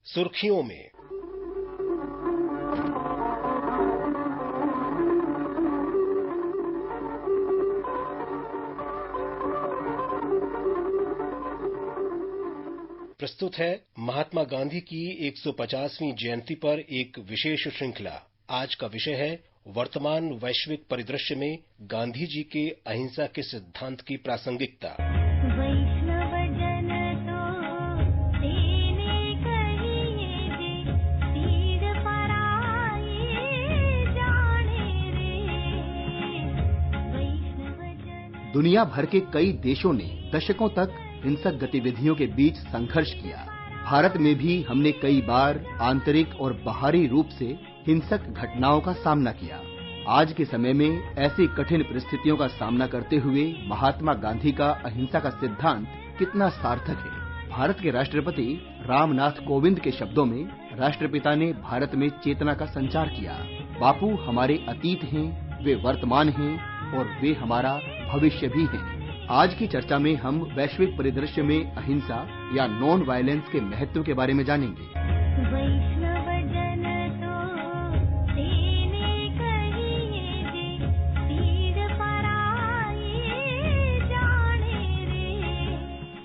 सुर्खियों में प्रस्तुत है महात्मा गांधी की 150वीं जयंती पर एक विशेष श्रृंखला। आज का विषय है वर्तमान वैश्विक परिदृश्य में गांधी जी के अहिंसा के सिद्धांत की प्रासंगिकता। दुनिया भर के कई देशों ने दशकों तक हिंसक गतिविधियों के बीच संघर्ष किया। भारत में भी हमने कई बार आंतरिक और बाहरी रूप से हिंसक घटनाओं का सामना किया। आज के समय में ऐसी कठिन परिस्थितियों का सामना करते हुए महात्मा गांधी का अहिंसा का सिद्धांत कितना सार्थक है। भारत के राष्ट्रपति रामनाथ कोविंद के शब्दों में राष्ट्रपिता ने भारत में चेतना का संचार किया। बापू हमारे अतीत हैं, वे वर्तमान हैं और वे हमारा भविष्य भी हैं। आज की चर्चा में हम वैश्विक परिदृश्य में अहिंसा या नॉन वायलेंस के महत्व के बारे में जानेंगे।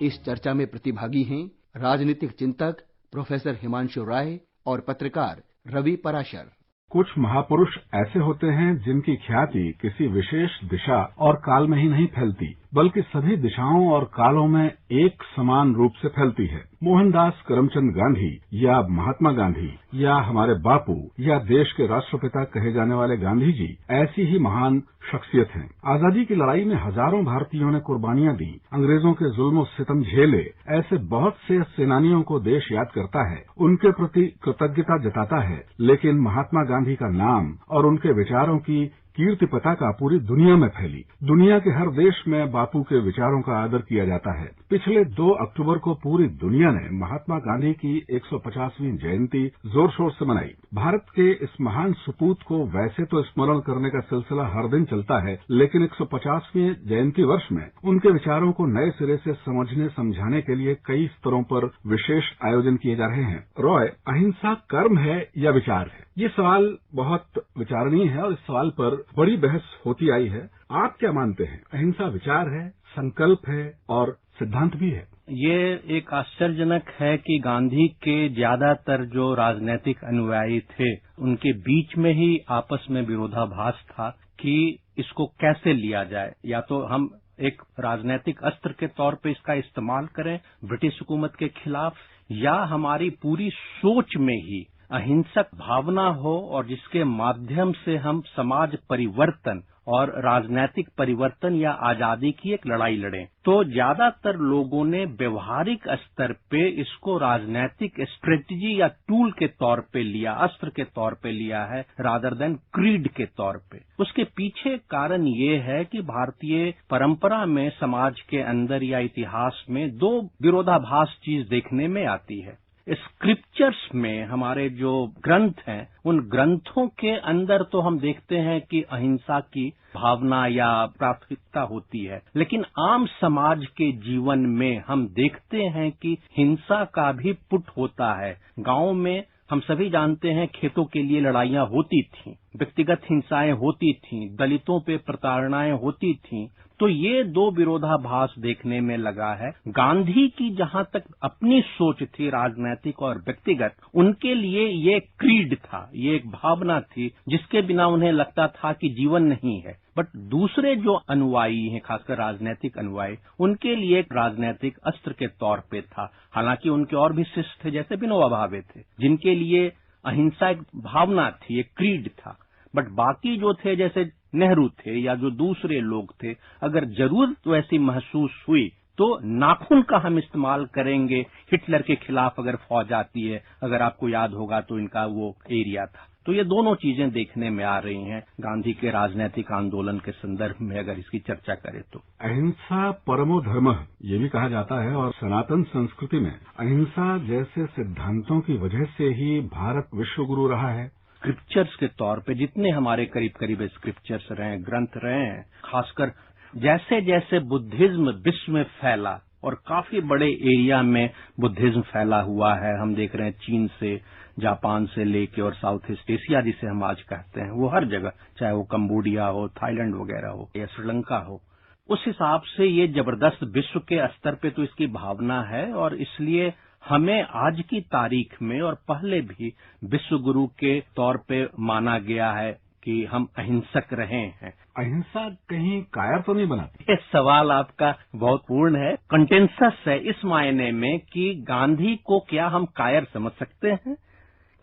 इस चर्चा में प्रतिभागी हैं राजनीतिक चिंतक प्रोफेसर हिमांशु राय और पत्रकार रवि पराशर। कुछ महापुरुष ऐसे होते हैं जिनकी ख्याति किसी विशेष दिशा और काल में ही नहीं फैलती, बल्कि सभी दिशाओं और कालों में एक समान रूप से फैलती है। मोहनदास करमचंद गांधी या महात्मा गांधी या हमारे बापू या देश के राष्ट्रपिता कहे जाने वाले गांधी जी ऐसी ही महान शख्सियत हैं। आजादी की लड़ाई में हजारों भारतीयों ने कुर्बानियां दी, अंग्रेजों के जुल्म सितम झेले। ऐसे बहुत से सेनानियों को देश याद करता है, उनके प्रति कृतज्ञता जताता है, लेकिन महात्मा गांधी का नाम और उनके विचारों की कीर्ति पताका पूरी दुनिया में फैली। दुनिया के हर देश में बापू के विचारों का आदर किया जाता है। पिछले 2 अक्टूबर को पूरी दुनिया ने महात्मा गांधी की 150वीं जयंती जोर शोर से मनाई। भारत के इस महान सपूत को वैसे तो स्मरण करने का सिलसिला हर दिन चलता है, लेकिन 150वें जयंती वर्ष में उनके विचारों को नए सिरे से समझने समझाने के लिए कई स्तरों पर विशेष आयोजन किए जा रहे हैं। रॉय, अहिंसा कर्म है या विचार है? ये सवाल बहुत विचारणीय है और इस सवाल पर बड़ी बहस होती आई है। आप क्या मानते हैं? अहिंसा विचार है, संकल्प है और सिद्धांत भी है? ये एक आश्चर्यजनक है कि गांधी के ज्यादातर जो राजनीतिक अनुयायी थे, उनके बीच में ही आपस में विरोधाभास था कि इसको कैसे लिया जाए। या तो हम एक राजनीतिक अस्त्र के तौर पे इसका इस्तेमाल करें ब्रिटिश हुकूमत के खिलाफ, या हमारी पूरी सोच में ही अहिंसक भावना हो और जिसके माध्यम से हम समाज परिवर्तन और राजनीतिक परिवर्तन या आजादी की एक लड़ाई लड़ें। तो ज्यादातर लोगों ने व्यवहारिक स्तर पे इसको राजनीतिक स्ट्रेटजी या टूल के तौर पे लिया, अस्त्र के तौर पे लिया है, रादर देन क्रीड के तौर पे। उसके पीछे कारण ये है कि भारतीय परंपरा में, समाज के अंदर या इतिहास में 2 विरोधाभास चीज देखने में आती है। स्क्रिप्चर्स में हमारे जो ग्रंथ हैं, उन ग्रंथों के अंदर तो हम देखते हैं कि अहिंसा की भावना या प्राथमिकता होती है, लेकिन आम समाज के जीवन में हम देखते हैं कि हिंसा का भी पुट होता है। गांव में हम सभी जानते हैं खेतों के लिए लड़ाइयां होती थीं, व्यक्तिगत हिंसाएं होती थीं, दलितों पे प्रताड़नाएं होती थीं। तो ये 2 विरोधाभास देखने में लगा है। गांधी की जहां तक अपनी सोच थी राजनैतिक और व्यक्तिगत, उनके लिए ये क्रीड था, ये एक भावना थी जिसके बिना उन्हें लगता था कि जीवन नहीं है। बट दूसरे जो अनुयायी हैं, खासकर राजनीतिक अनुयायी, उनके लिए एक राजनीतिक अस्त्र के तौर पे था। हालांकि उनके और भी शिष्य थे, जैसे विनोबा भावे थे, जिनके लिए अहिंसा एक भावना थी, एक क्रीड था। बट बाकी जो थे, जैसे नेहरू थे या जो दूसरे लोग थे, अगर जरूरत वैसी महसूस हुई तो नाखून का हम इस्तेमाल करेंगे। हिटलर के खिलाफ अगर फौज आती है, अगर आपको याद होगा तो इनका वो एरिया था। तो ये दोनों चीजें देखने में आ रही हैं गांधी के राजनीतिक आंदोलन के संदर्भ में, अगर इसकी चर्चा करें तो। अहिंसा परमो धर्मः ये भी कहा जाता है, और सनातन संस्कृति में अहिंसा जैसे सिद्धांतों की वजह से ही भारत विश्वगुरु रहा है। स्क्रिप्चर्स के तौर पे जितने हमारे करीब करीब स्क्रिप्चर्स रहे, ग्रंथ रहे हैं, खासकर जैसे जैसे बुद्धिज्म विश्व में फैला और काफी बड़े एरिया में बुद्धिज्म फैला हुआ है। हम देख रहे हैं चीन से, जापान से लेके और साउथ ईस्ट एशिया जिसे हम आज कहते हैं, वो हर जगह, चाहे वो कंबोडिया हो, थाईलैंड वगैरह हो या श्रीलंका हो। उस हिसाब से ये जबरदस्त विश्व के स्तर पे तो इसकी भावना है और इसलिए हमें आज की तारीख में और पहले भी विश्व गुरु के तौर पे माना गया है कि हम अहिंसक रहे हैं। अहिंसा कहीं कायर तो नहीं बनाती? ये सवाल आपका बहुत पूर्ण है, कंटेंसस है इस मायने में कि गांधी को क्या हम कायर समझ सकते हैं?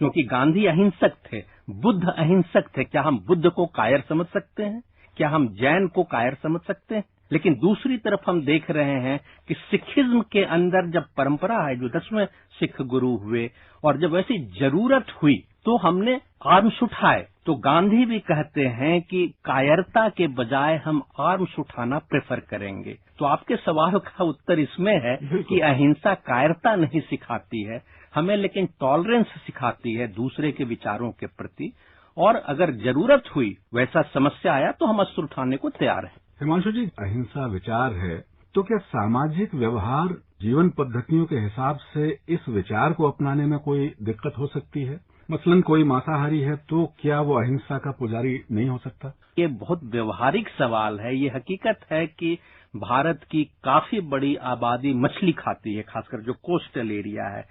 क्योंकि गांधी अहिंसक थे, बुद्ध अहिंसक थे, क्या हम बुद्ध को कायर समझ सकते हैं? क्या हम जैन को कायर समझ सकते हैं? लेकिन दूसरी तरफ हम देख रहे हैं कि सिखिज्म के अंदर जब परंपरा है, जो 10वें सिख गुरु हुए और जब ऐसी जरूरत हुई तो हमने आर्म्स उठाए। तो गांधी भी कहते हैं कि कायरता के बजाय हम आर्म्स उठाना प्रेफर करेंगे। तो आपके सवाल का उत्तर इसमें है कि अहिंसा कायरता नहीं सिखाती है हमें, लेकिन टॉलरेंस सिखाती है दूसरे के विचारों के प्रति, और अगर जरूरत हुई, वैसा समस्या आया तो हम अस्त्र उठाने को तैयार हैं। हिमांशु जी, अहिंसा विचार है तो क्या सामाजिक व्यवहार जीवन पद्धतियों के हिसाब से इस विचार को अपनाने में कोई दिक्कत हो सकती है? मसलन कोई मांसाहारी है तो क्या वो अहिंसा का पुजारी नहीं हो सकता? ये बहुत व्यवहारिक सवाल है। ये हकीकत है कि भारत की काफी बड़ी आबादी मछली खाती है, खासकर जो कोस्टल एरिया है।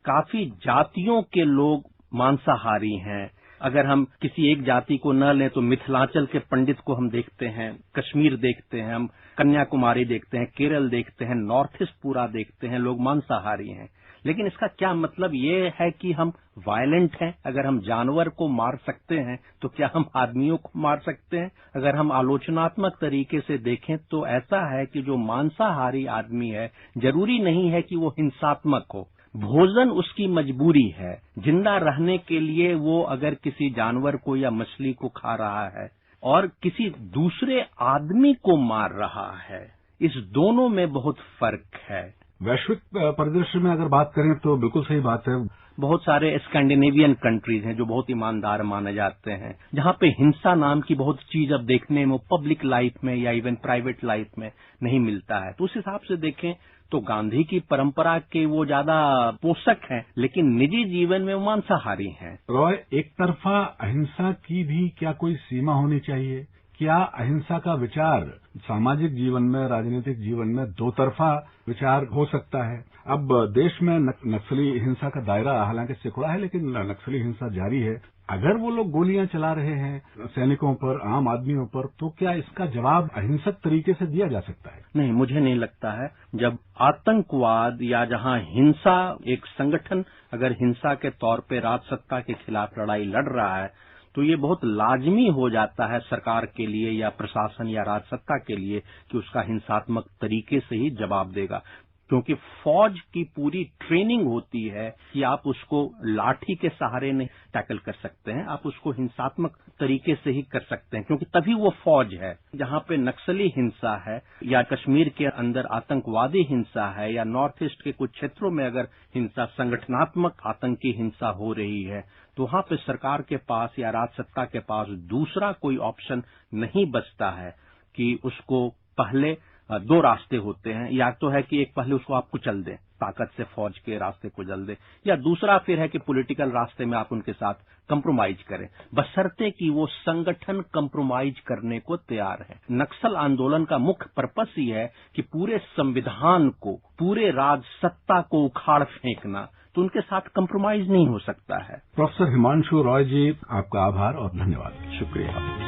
काफी जातियों के लोग मांसाहारी हैं। अगर हम किसी एक जाति को न लें तो मिथिलांचल के पंडित को हम देखते हैं, कश्मीर देखते हैं, हम कन्याकुमारी देखते हैं, केरल देखते हैं, नॉर्थ ईस्ट पूरा देखते हैं, लोग मांसाहारी हैं। लेकिन इसका क्या मतलब ये है कि हम वायलेंट हैं? अगर हम जानवर को मार सकते हैं तो क्या हम आदमियों को मार सकते हैं? अगर हम आलोचनात्मक तरीके से देखें तो ऐसा है कि जो मांसाहारी आदमी है, जरूरी नहीं है कि वो हिंसात्मक हो। भोजन उसकी मजबूरी है। जिंदा रहने के लिए वो अगर किसी जानवर को या मछली को खा रहा है और किसी दूसरे आदमी को मार रहा है, इस दोनों में बहुत फर्क है। वैश्विक परिदृश्य में अगर बात करें तो बिल्कुल सही बात है। बहुत सारे स्कैंडिनेवियन कंट्रीज हैं जो बहुत ईमानदार माने जाते हैं, जहां पे हिंसा नाम की बहुत चीज अब देखने में पब्लिक लाइफ में या इवन प्राइवेट लाइफ में नहीं मिलता है। तो उस हिसाब से देखें तो गांधी की परंपरा के वो ज्यादा पोषक हैं, लेकिन निजी जीवन में वो मांसाहारी हैं। रॉय, एक तरफा अहिंसा की भी क्या कोई सीमा होनी चाहिए? क्या अहिंसा का विचार सामाजिक जीवन में, राजनीतिक जीवन में दो तरफा विचार हो सकता है? अब देश में नक्सली हिंसा का दायरा हालांकि सिकुड़ा है, लेकिन नक्सली हिंसा जारी है। अगर वो लोग गोलियां चला रहे हैं सैनिकों पर, आम आदमियों पर, तो क्या इसका जवाब अहिंसक तरीके से दिया जा सकता है? नहीं, मुझे नहीं लगता है। जब आतंकवाद या जहां हिंसा, एक संगठन अगर हिंसा के तौर पे राजसत्ता के खिलाफ लड़ाई लड़ रहा है तो ये बहुत लाजमी हो जाता है सरकार के लिए या प्रशासन या राजसत्ता के लिए कि उसका हिंसात्मक तरीके से ही जवाब देगा। क्योंकि फौज की पूरी ट्रेनिंग होती है कि आप उसको लाठी के सहारे नहीं टैकल कर सकते हैं, आप उसको हिंसात्मक तरीके से ही कर सकते हैं, क्योंकि तभी वो फौज है। जहां पे नक्सली हिंसा है या कश्मीर के अंदर आतंकवादी हिंसा है या नॉर्थ ईस्ट के कुछ क्षेत्रों में अगर हिंसा, संगठनात्मक आतंकी हिंसा हो रही है, तो वहां पे सरकार के पास या राजसत्ता के पास दूसरा कोई ऑप्शन नहीं बचता है कि उसको पहले दो रास्ते होते हैं। या तो है कि एक पहले उसको आप कुचल दें, ताकत से फौज के रास्ते कुचल दें, या दूसरा फिर है कि पॉलिटिकल रास्ते में आप उनके साथ कंप्रोमाइज करें, बशर्ते कि वो संगठन कंप्रोमाइज करने को तैयार है। नक्सल आंदोलन का मुख्य पर्पस ही है कि पूरे संविधान को, पूरे राज सत्ता को उखाड़ फेंकना, तो उनके साथ कंप्रोमाइज नहीं हो सकता है। प्रोफेसर हिमांशु रॉय जी, आपका आभार और धन्यवाद। शुक्रिया।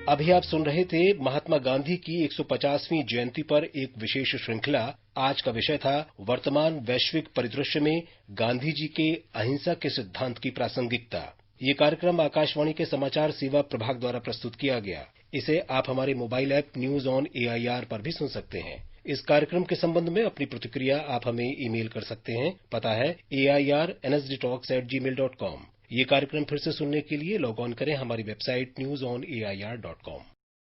अभी आप सुन रहे थे महात्मा गांधी की 150वीं जयंती पर एक विशेष श्रृंखला। आज का विषय था वर्तमान वैश्विक परिदृश्य में गांधी जी के अहिंसा के सिद्धांत की प्रासंगिकता। ये कार्यक्रम आकाशवाणी के समाचार सेवा प्रभाग द्वारा प्रस्तुत किया गया। इसे आप हमारे mobile app news on AIR पर भी सुन सकते हैं। इस कार्यक्रम के संबंध में अपनी प्रतिक्रिया आप हमें ईमेल कर सकते हैं। पता है AIRNSDTalks@gmail.com। ये कार्यक्रम फिर से सुनने के लिए लॉग ऑन करें हमारी वेबसाइट newsonair.com।